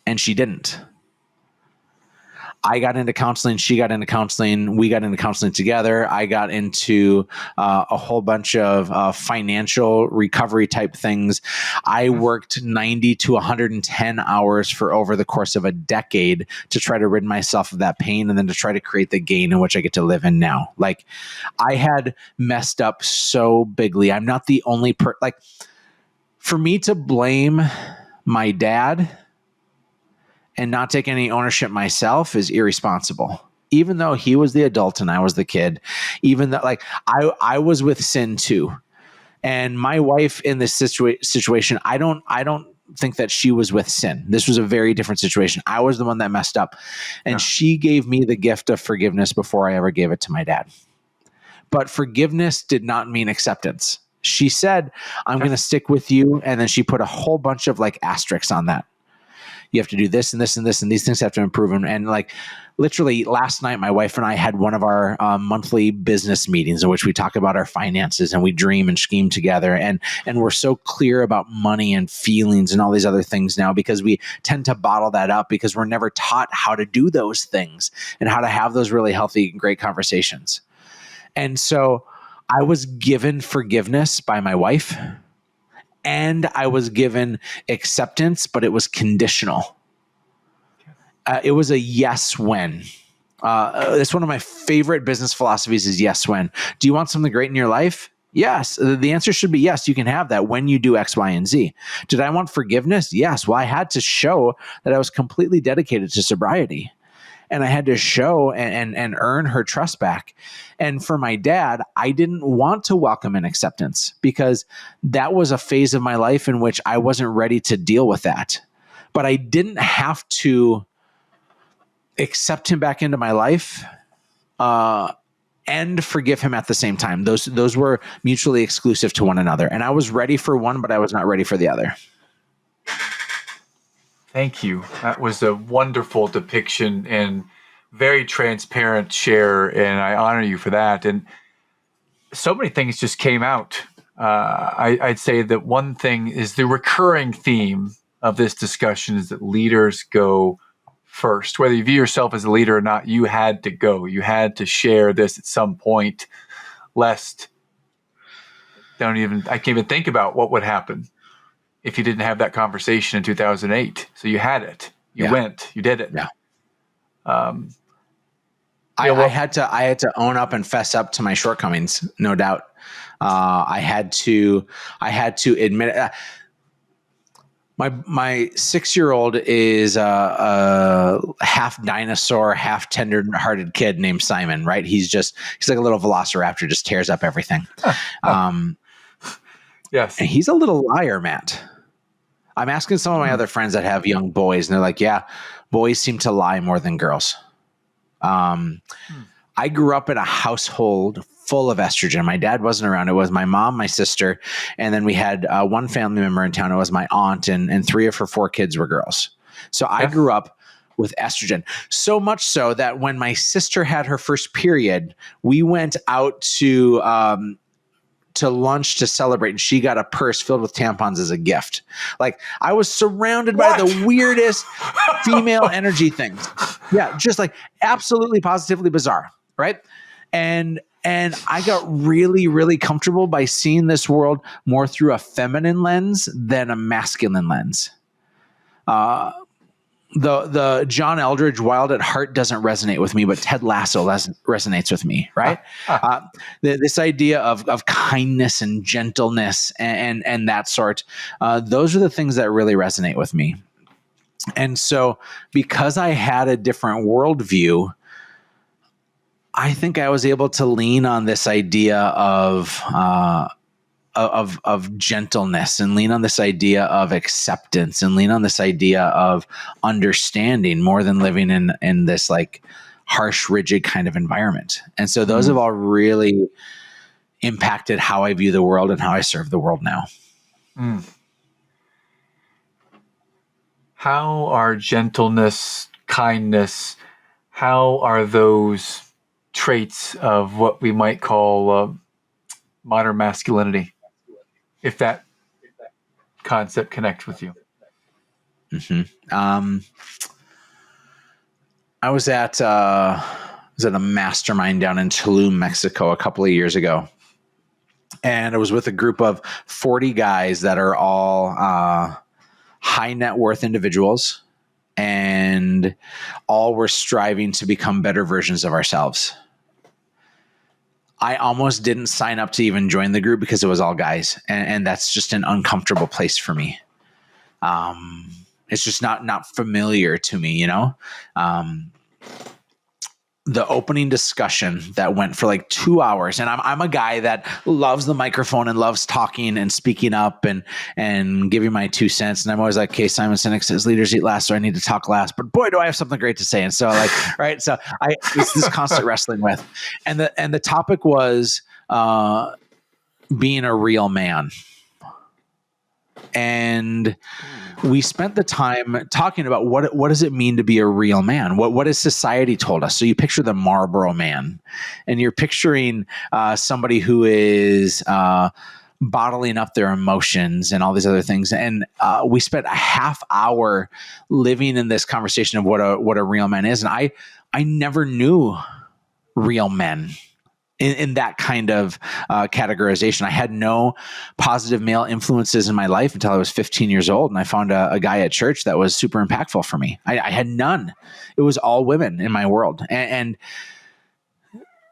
And she didn't. I got into counseling. She got into counseling. We got into counseling together. I got into a whole bunch of financial recovery type things. I worked 90 to 110 hours for over the course of a decade to try to rid myself of that pain and then to try to create the gain in which I get to live in now. Like, I had messed up so bigly. I'm not the only like, for me to blame my dad and not take any ownership myself is irresponsible. Even though he was the adult and I was the kid, even that, like, I was with sin too. And my wife in this situation, I don't think that she was with sin. This was a very different situation. I was the one that messed up, and she gave me the gift of forgiveness before I ever gave it to my dad. But forgiveness did not mean acceptance. She said, I'm going to stick with you. And then she put a whole bunch of like asterisks on that. You have to do this and this and this, and these things have to improve. And like, literally last night, my wife and I had one of our monthly business meetings in which we talk about our finances and we dream and scheme together. And we're so clear about money and feelings and all these other things now, because we tend to bottle that up because we're never taught how to do those things and how to have those really healthy, great conversations. And so I was given forgiveness by my wife. And I was given acceptance, but it was conditional. It was a yes when. It's one of my favorite business philosophies is yes when. Do you want something great in your life? Yes. The answer should be yes, you can have that when you do X, Y, and Z. Did I want forgiveness? Yes. Well, I had to show that I was completely dedicated to sobriety. And I had to show and earn her trust back. And for my dad, I didn't want to welcome an acceptance because that was a phase of my life in which I wasn't ready to deal with that. But I didn't have to accept him back into my life and forgive him at the same time. Those were mutually exclusive to one another. And I was ready for one, but I was not ready for the other.
Thank you. That was a wonderful depiction and very transparent share, and I honor you for that. And so many things just came out. I'd say that one thing is the recurring theme of this discussion is that leaders go first. Whether you view yourself as a leader or not, you had to go. You had to share this at some point, lest I can't even think about what would happen if you didn't have that conversation in 2008. So you had it. You went. You did it.
Yeah. I had to own up and fess up to my shortcomings, no doubt. I had to admit it. My 6-year-old is a half dinosaur, half tender-hearted kid named Simon. Right? He's like a little velociraptor, just tears up everything.
Yes.
And he's a little liar, Matt. I'm asking some of my other friends that have young boys, and they're like, yeah, boys seem to lie more than girls. I grew up in a household full of estrogen. My dad wasn't around. It was my mom, my sister, and then we had one family member in town. It was my aunt, and 3 of her 4 kids were girls. So I grew up with estrogen. So much so that when my sister had her first period, we went out to lunch to celebrate, and she got a purse filled with tampons as a gift. Like, I was surrounded by the weirdest female energy things. Yeah, just like absolutely positively bizarre, right? And I got really, really comfortable by seeing this world more through a feminine lens than a masculine lens. The John Eldridge Wild at Heart doesn't resonate with me, but Ted Lasso resonates with me, right? This idea of kindness and gentleness and that sort, those are the things that really resonate with me. And so because I had a different worldview, I think I was able to lean on this idea of of gentleness, and lean on this idea of acceptance, and lean on this idea of understanding more than living in this like harsh, rigid kind of environment. And so those have all really impacted how I view the world and how I serve the world now.
How are gentleness, kindness, how are those traits of what we might call modern masculinity, if that concept connects with you?
I was at a mastermind down in Tulum, Mexico, a couple of years ago. And I was with a group of 40 guys that are all high net worth individuals, and all were striving to become better versions of ourselves. I almost didn't sign up to even join the group because it was all guys. And that's just an uncomfortable place for me. It's just not familiar to me, you know? The opening discussion that went for like 2 hours, and I'm a guy that loves the microphone and loves talking and speaking up and giving my 2 cents. And I'm always like, okay, Simon Sinek says leaders eat last, so I need to talk last. But boy, do I have something great to say. And so like, right. So it's this constant wrestling with, and the topic was being a real man. And we spent the time talking about what does it mean to be a real man? What has society told us? So you picture the Marlboro Man, and you're picturing somebody who is bottling up their emotions and all these other things. And we spent a half hour living in this conversation of what a real man is. And I never knew real men in that kind of categorization. I had no positive male influences in my life until I was 15 years old. And I found a guy at church that was super impactful for me. I had none. It was all women in my world. And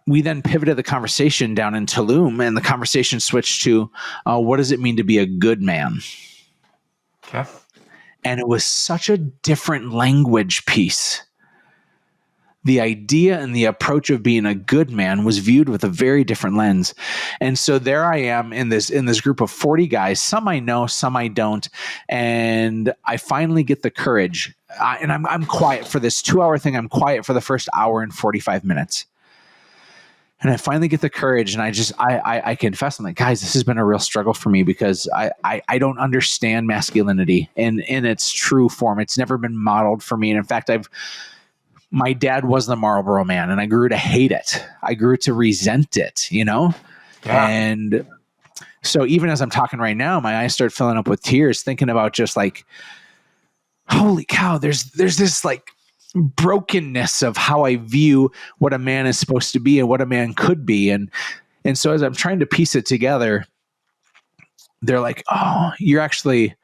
we then pivoted the conversation down in Tulum, and the conversation switched to what does it mean to be a good man?
Okay.
And it was such a different language piece. The idea and the approach of being a good man was viewed with a very different lens. And so there I am in this group of 40 guys. Some I know, some I don't. And I finally get the courage. And I'm quiet for this 2-hour thing. I'm quiet for the first hour and 45 minutes. And I finally get the courage, and I confess, I'm like, guys, this has been a real struggle for me because I don't understand masculinity in its true form. It's never been modeled for me. And in fact, my dad was the Marlboro Man, and I grew to hate it. I grew to resent it, you know? Yeah. And so even as I'm talking right now, my eyes start filling up with tears thinking about just like, holy cow, there's this like brokenness of how I view what a man is supposed to be and what a man could be. And so as I'm trying to piece it together, they're like, oh, you're actually,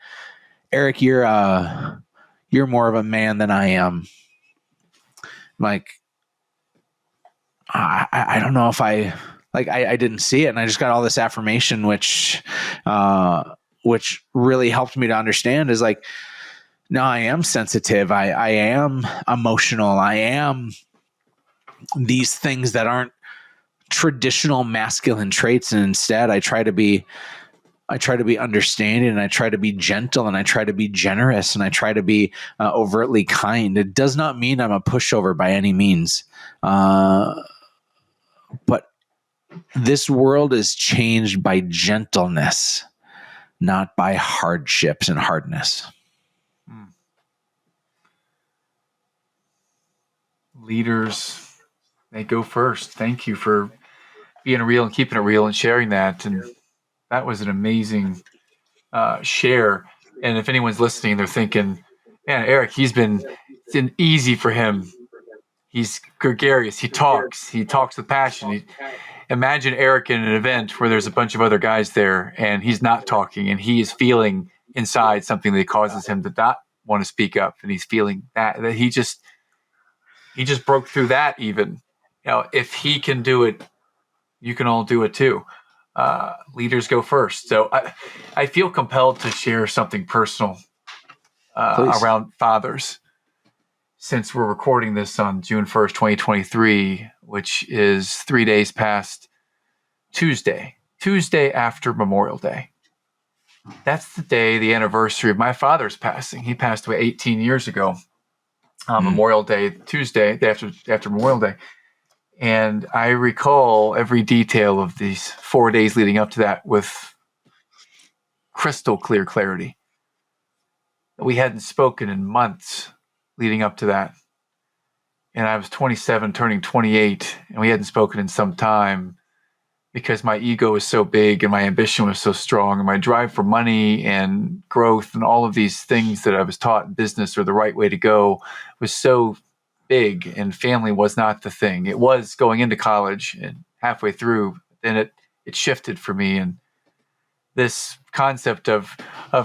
Erik, you're more of a man than I am. Like, I don't know if I didn't see it. And I just got all this affirmation, which really helped me to understand is like, no, I am sensitive. I am emotional. I am these things that aren't traditional masculine traits. And instead I try to be understanding, and I try to be gentle, and I try to be generous, and I try to be overtly kind. It does not mean I'm a pushover by any means. But this world is changed by gentleness, not by hardships and hardness.
Leaders, they go first. Thank you for being real and keeping it real and sharing that. And that was an amazing share. And if anyone's listening, they're thinking, man, Erik, it's been easy for him. He's gregarious. He talks with passion. Imagine Erik in an event where there's a bunch of other guys there and he's not talking, and he is feeling inside something that causes him to not want to speak up. And he's feeling that he just broke through that. Even, if he can do it, you can all do it too. Leaders go first. So I feel compelled to share something personal around fathers, since we're recording this on June 1st, 2023, which is 3 days past Tuesday Tuesday after Memorial Day. That's the day, the anniversary of my father's passing. He passed away 18 years ago. Memorial Day, Tuesday, after Memorial Day. And I recall every detail of these 4 days leading up to that with crystal clear clarity. We hadn't spoken in months leading up to that. And I was 27, turning 28, and we hadn't spoken in some time because my ego was so big and my ambition was so strong and my drive for money and growth and all of these things that I was taught in business or the right way to go was so big, and family was not the thing. It was going into college and halfway through, then it shifted for me. And this concept of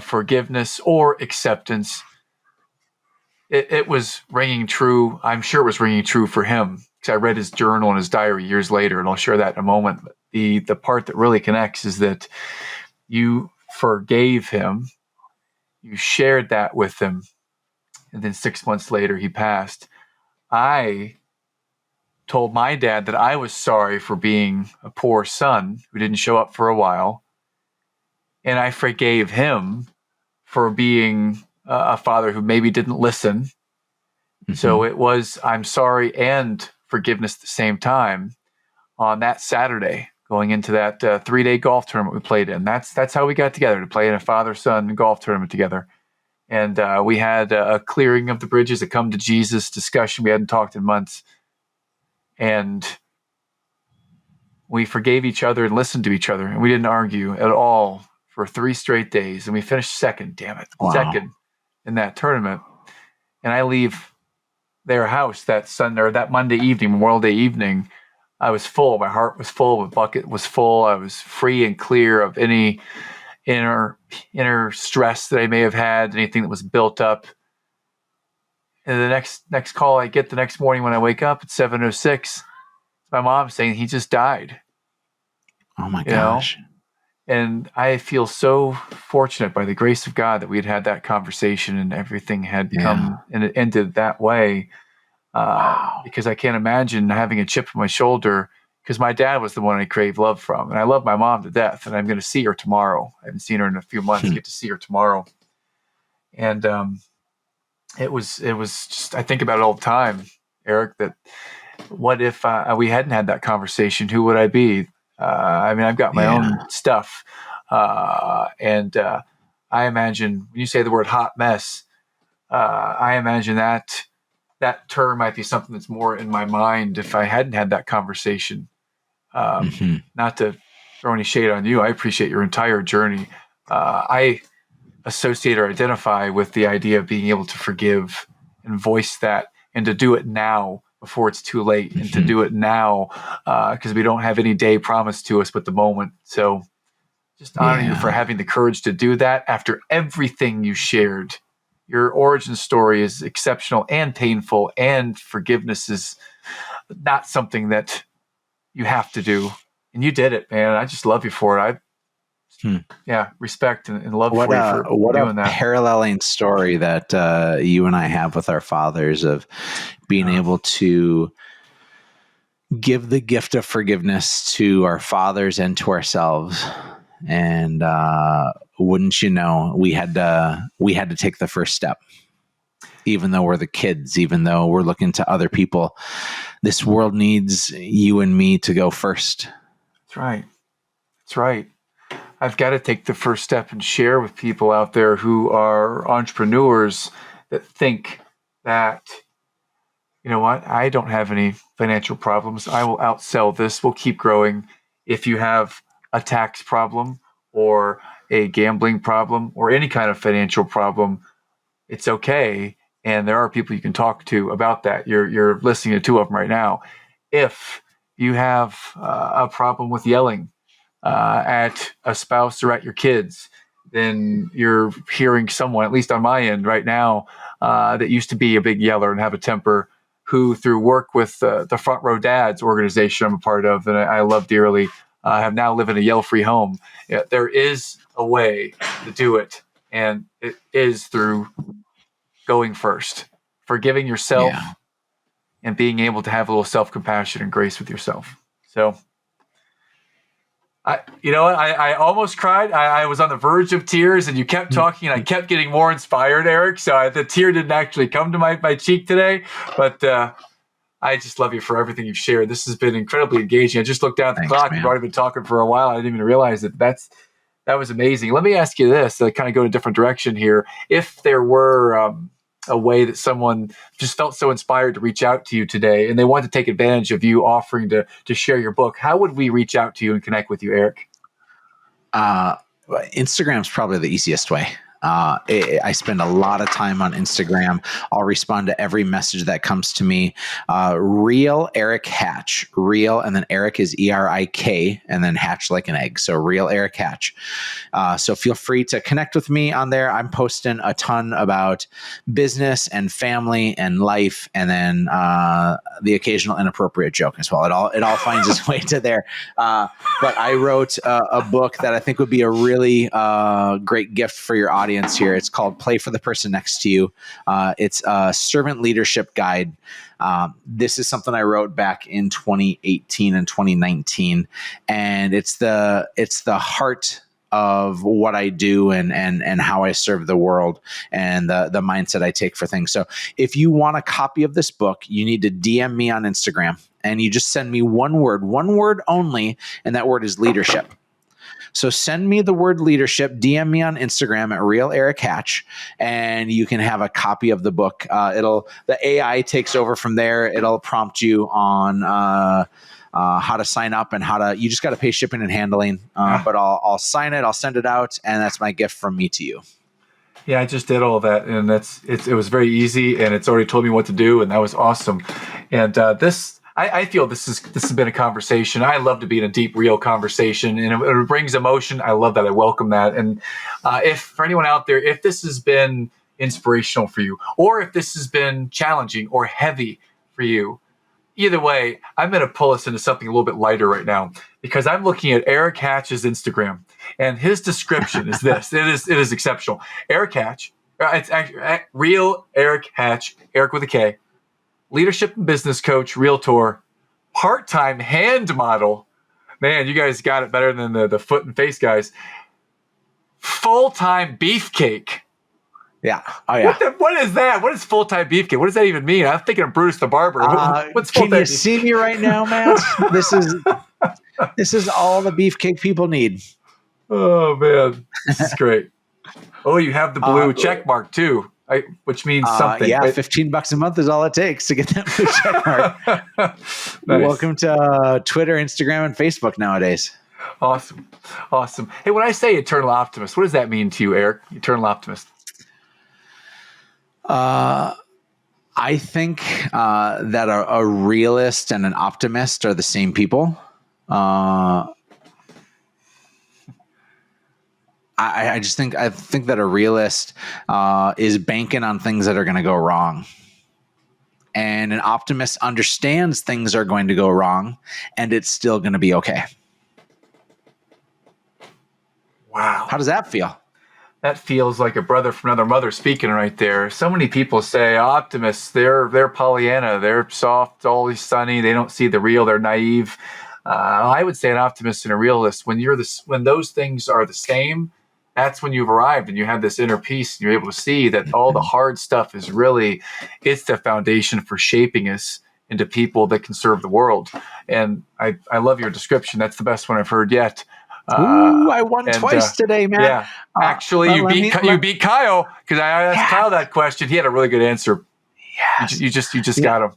forgiveness or acceptance, it was ringing true. I'm sure it was ringing true for him because I read his journal and his diary years later, and I'll share that in a moment. But the part that really connects is that you forgave him, you shared that with him, and then 6 months later he passed. I told my dad that I was sorry for being a poor son who didn't show up for a while, and I forgave him for being a father who maybe didn't listen. Mm-hmm. So it was I'm sorry and forgiveness at the same time on that Saturday going into that 3-day golf tournament we played in. That's how we got together, to play in a father-son golf tournament together. And we had a clearing of the bridges, a come to Jesus discussion. We hadn't talked in months. And we forgave each other and listened to each other. And we didn't argue at all for 3 straight days. And we finished second, damn it. Wow. Second in that tournament. And I leave their house that Sunday or that Monday evening, Memorial Day evening. I was full. My heart was full. My bucket was full. I was free and clear of any inner stress that I may have had, anything that was built up. And the next call I get the next morning when I wake up at 7:06, my mom saying he just died.
Oh my gosh.
And I feel so fortunate by the grace of God that we had that conversation and everything had come and it ended that way. Wow. Because I can't imagine having a chip on my shoulder, because my dad was the one I craved love from. And I love my mom to death, and I'm going to see her tomorrow. I haven't seen her in a few months. Get to see her tomorrow. And it was just, I think about it all the time, Eric, that what if we hadn't had that conversation? Who would I be? I mean, I've got my own stuff. And I imagine when you say the word hot mess, I imagine that term might be something that's more in my mind if I hadn't had that conversation. Not to throw any shade on you. I appreciate your entire journey. I associate or identify with the idea of being able to forgive and voice that, and to do it now before it's too late, and to do it now because we don't have any day promised to us but the moment. So just honor you for having the courage to do that after everything you shared. Your origin story is exceptional and painful, and forgiveness is not something that you have to do. And you did it, man. I just love you for it. Respect and love for you for doing that.
Paralleling story that you and I have with our fathers, of being able to give the gift of forgiveness to our fathers and to ourselves. And wouldn't you know, we had to take the first step, even though we're the kids, even though we're looking to other people. This world needs you and me to go first.
That's right. That's right. I've got to take the first step and share with people out there who are entrepreneurs that think that, you know what, I don't have any financial problems. I will outsell this. We'll keep growing. If you have a tax problem or a gambling problem or any kind of financial problem, it's okay. And there are people you can talk to about that. You're listening to 2 of them right now. If you have a problem with yelling at a spouse or at your kids, then you're hearing someone, at least on my end right now, that used to be a big yeller and have a temper, who through work with the Front Row Dads organization I'm a part of, and I love dearly, have now live in a yell-free home. There is a way to do it, and it is through going first, forgiving yourself, and being able to have a little self-compassion and grace with yourself. So You know what? I almost cried. I was on the verge of tears, and you kept talking, and I kept getting more inspired, Erik. So the tear didn't actually come to my cheek today, but I just love you for everything you've shared. This has been incredibly engaging. I just looked down at the clock. We've already been talking for a while. I didn't even realize that was amazing. Let me ask you this, to kind of go in a different direction here. If there were a way that someone just felt so inspired to reach out to you today and they want to take advantage of you offering to share your book, how would we reach out to you and connect with you, Erik?
Instagram's probably the easiest way. I spend a lot of time on Instagram. I'll respond to every message that comes to me. Real Erik Hatch. Real, and then Erik is ERIK, and then Hatch like an egg. So Real Erik Hatch. So feel free to connect with me on there. I'm posting a ton about business and family and life, and then the occasional inappropriate joke as well. It all finds its way to there. But I wrote a book that I think would be a really great gift for your audience here. It's called Play for the Person Next to You. It's a servant leadership guide. This is something I wrote back in 2018 and 2019, and it's the heart of what I do and how I serve the world and the mindset I take for things. So if you want a copy of this book, you need to DM me on Instagram, and you just send me one word only, and that word is leadership. So send me the word leadership, DM me on Instagram at Real Erik Hatch, and you can have a copy of the book. The AI takes over from there. It'll prompt you on how to sign up and you just got to pay shipping and handling. But I'll sign it, I'll send it out, and that's my gift from me to you.
Yeah, I just did all that, and it was very easy, and it's already told me what to do, and that was awesome. And I feel this has been a conversation. I love to be in a deep, real conversation, and it brings emotion. I love that. I welcome that. And if for anyone out there, if this has been inspirational for you, or if this has been challenging or heavy for you, either way, I'm going to pull us into something a little bit lighter right now, because I'm looking at Erik Hatch's Instagram, and his description is this. It is exceptional. Erik Hatch, it's actually Real Erik Hatch, Erik with a K. Leadership and business coach, realtor, part-time hand model. Man, you guys got it better than the foot and face guys. Full-time beefcake.
Yeah. Oh, yeah.
What is that? What is full-time beefcake? What does that even mean? I'm thinking of Bruce the Barber. What's full-time?
Can you see me right now, Matt? This is all the beefcake people need.
Oh, man. This is great. Oh, you have the blue check mark, too. Which means something.
Yeah,
right?
$15 a month is all it takes to get that blue check mark. Nice. Welcome to Twitter, Instagram, and Facebook nowadays.
Awesome. Hey, when I say eternal optimist, what does that mean to you, Erik? Eternal optimist.
I think that a realist and an optimist are the same people. I think that a realist is banking on things that are going to go wrong. And an optimist understands things are going to go wrong, and it's still going to be okay.
Wow.
How does that feel?
That feels like a brother from another mother speaking right there. So many people say optimists, they're Pollyanna, they're soft, always sunny, they don't see the real, they're naive. I would say an optimist and a realist, when those things are the same, that's when you've arrived and you have this inner peace and you're able to see that all the hard stuff is really, it's the foundation for shaping us into people that can serve the world. And I love your description. That's the best one I've heard yet.
I won twice today, man.
Yeah, actually, you beat Kyle, because I asked Kyle that question. He had a really good answer.
Yes.
You just got him.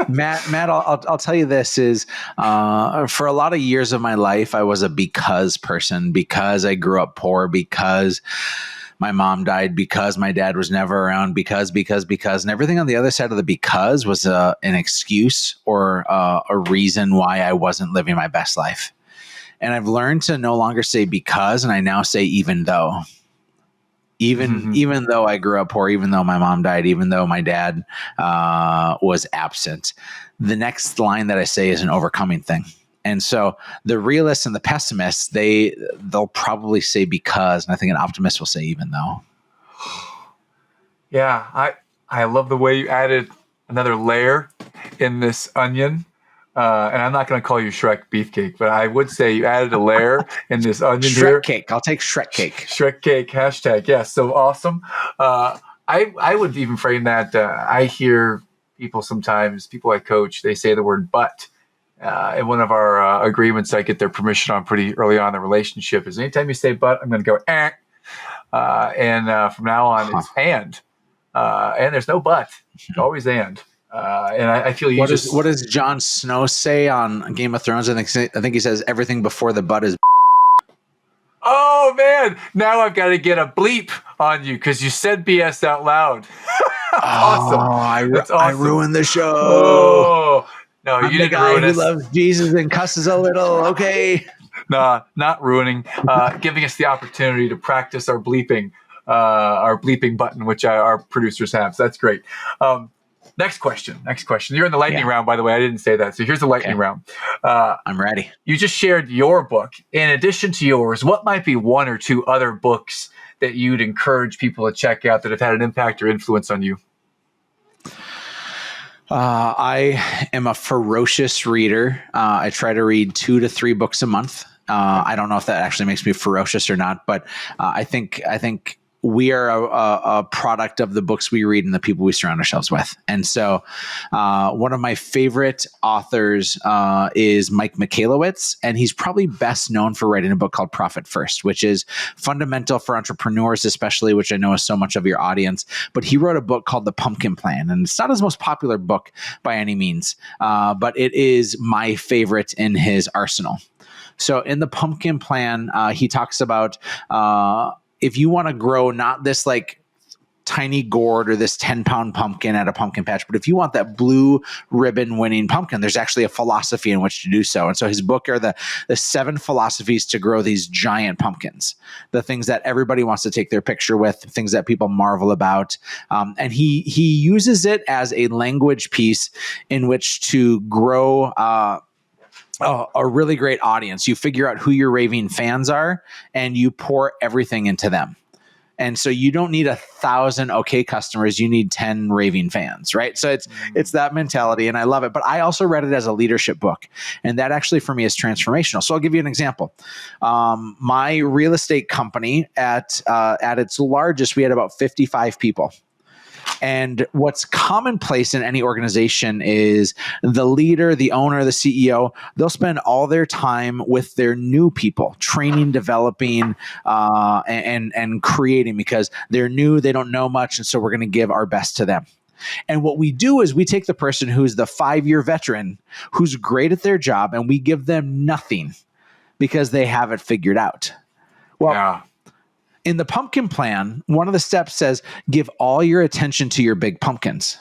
Matt, I'll tell you this is for a lot of years of my life, I was a because person, because I grew up poor, because my mom died, because my dad was never around, because, and everything on the other side of the because was an excuse or a reason why I wasn't living my best life. And I've learned to no longer say because, and I now say even though. Even though I grew up poor, even though my mom died, even though my dad was absent, the next line that I say is an overcoming thing. And so the realists and the pessimists, they'll probably say because, and I think an optimist will say even though.
Yeah, I love the way you added another layer in this onion and I'm not going to call you Shrek Beefcake, but I would say you added a layer in this onion here.
Shrek cake. I'll take Shrek cake.
Shrek cake, hashtag. Yeah, so awesome. I would even frame that. I hear people sometimes, people I coach, they say the word but. In one of our agreements, I get their permission on pretty early on in the relationship is anytime you say but, I'm going to go, eh. And from now on, it's and. And there's no but. It's always and. And I feel you
what does Jon Snow say on Game of Thrones? I think he says everything before the but is.
Oh man! Now I've got to get a bleep on you because you said BS out loud. Awesome! That's awesome.
I ruined the show.
Oh no, you didn't ruin it.
Who loves Jesus and cusses a little. Okay.
Nah, not ruining. Giving us the opportunity to practice our bleeping button, which our producers have. So that's great. Next question. You're in the lightning round, by the way. I didn't say that. So here's the lightning round.
I'm ready.
You just shared your book. In addition to yours, what might be one or two other books that you'd encourage people to check out that have had an impact or influence on you?
I am a ferocious reader. I try to read 2 to 3 books a month. I don't know if that actually makes me ferocious or not, but I think we are a product of the books we read and the people we surround ourselves with. And so one of my favorite authors is Mike Michalowicz, and he's probably best known for writing a book called Profit First, which is fundamental for entrepreneurs, especially, which I know is so much of your audience. But he wrote a book called The Pumpkin Plan, and it's not his most popular book by any means, but it is my favorite in his arsenal. So in The Pumpkin Plan, he talks about if you want to grow not this like tiny gourd or this 10-pound pumpkin at a pumpkin patch, but if you want that blue ribbon winning pumpkin, there's actually a philosophy in which to do so. And so his book are the 7 philosophies to grow these giant pumpkins, the things that everybody wants to take their picture with, things that people marvel about. And he uses it as a language piece in which to grow a really great audience. You figure out who your raving fans are and you pour everything into them. And so you don't need 1,000 okay customers. You need 10 raving fans, right? So it's that mentality, and I love it. But I also read it as a leadership book, and that actually for me is transformational. So I'll give you an example. My real estate company at its largest, we had about 55 people. And what's commonplace in any organization is the leader, the owner, the CEO, they'll spend all their time with their new people, training, developing, and creating, because they're new, they don't know much, and so we're going to give our best to them. And what we do is we take the person who's the 5-year veteran, who's great at their job, and we give them nothing because they have it figured out. Well, in the Pumpkin Plan, one of the steps says, give all your attention to your big pumpkins.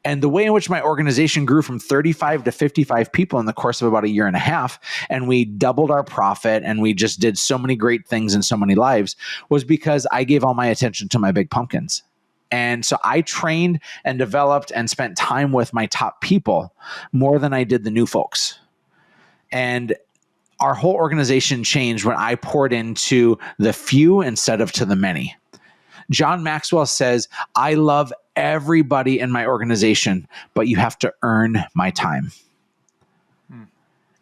And the way in which my organization grew from 35 to 55 people in the course of about a year and a half, and we doubled our profit, and we just did so many great things in so many lives, was because I gave all my attention to my big pumpkins. And so I trained and developed and spent time with my top people more than I did the new folks. And our whole organization changed when I poured into the few instead of to the many. John Maxwell says, I love everybody in my organization, but you have to earn my time.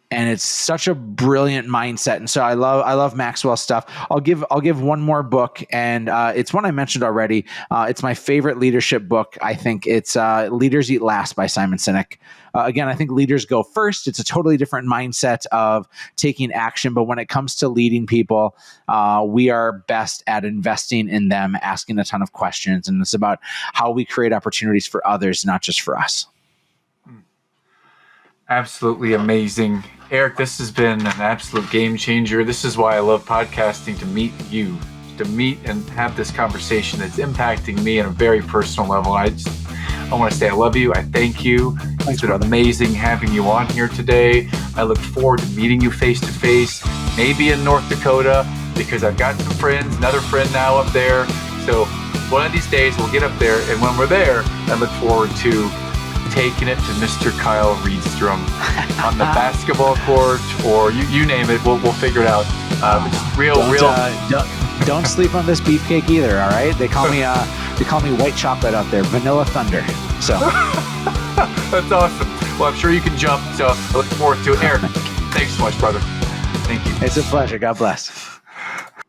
And it's such a brilliant mindset. And so I love Maxwell stuff. I'll give one more book, and it's one I mentioned already. It's my favorite leadership book. I think it's Leaders Eat Last by Simon Sinek. Again, I think leaders go first. It's a totally different mindset of taking action. But when it comes to leading people, we are best at investing in them, asking a ton of questions. And it's about how we create opportunities for others, not just for us.
Absolutely amazing. Erik, this has been an absolute game changer. This is why I love podcasting, to meet you, to meet and have this conversation that's impacting me on a very personal level. I want to say I love you. I thank you. It's been amazing having you on here today. I look forward to meeting you face to face, maybe in North Dakota, because I've got some friends, another friend now up there. So one of these days we'll get up there, and when we're there, I look forward to taking it to Mr. Kyle Reedstrom on the basketball court, or you name it. We'll figure it out.
Don't sleep on this beefcake either. All right, they call me white chocolate out there, Vanilla Thunder. So
that's awesome. Well, I'm sure you can jump, so I look forward to it. Erik, thanks so much, brother. Thank you.
It's a pleasure. God bless.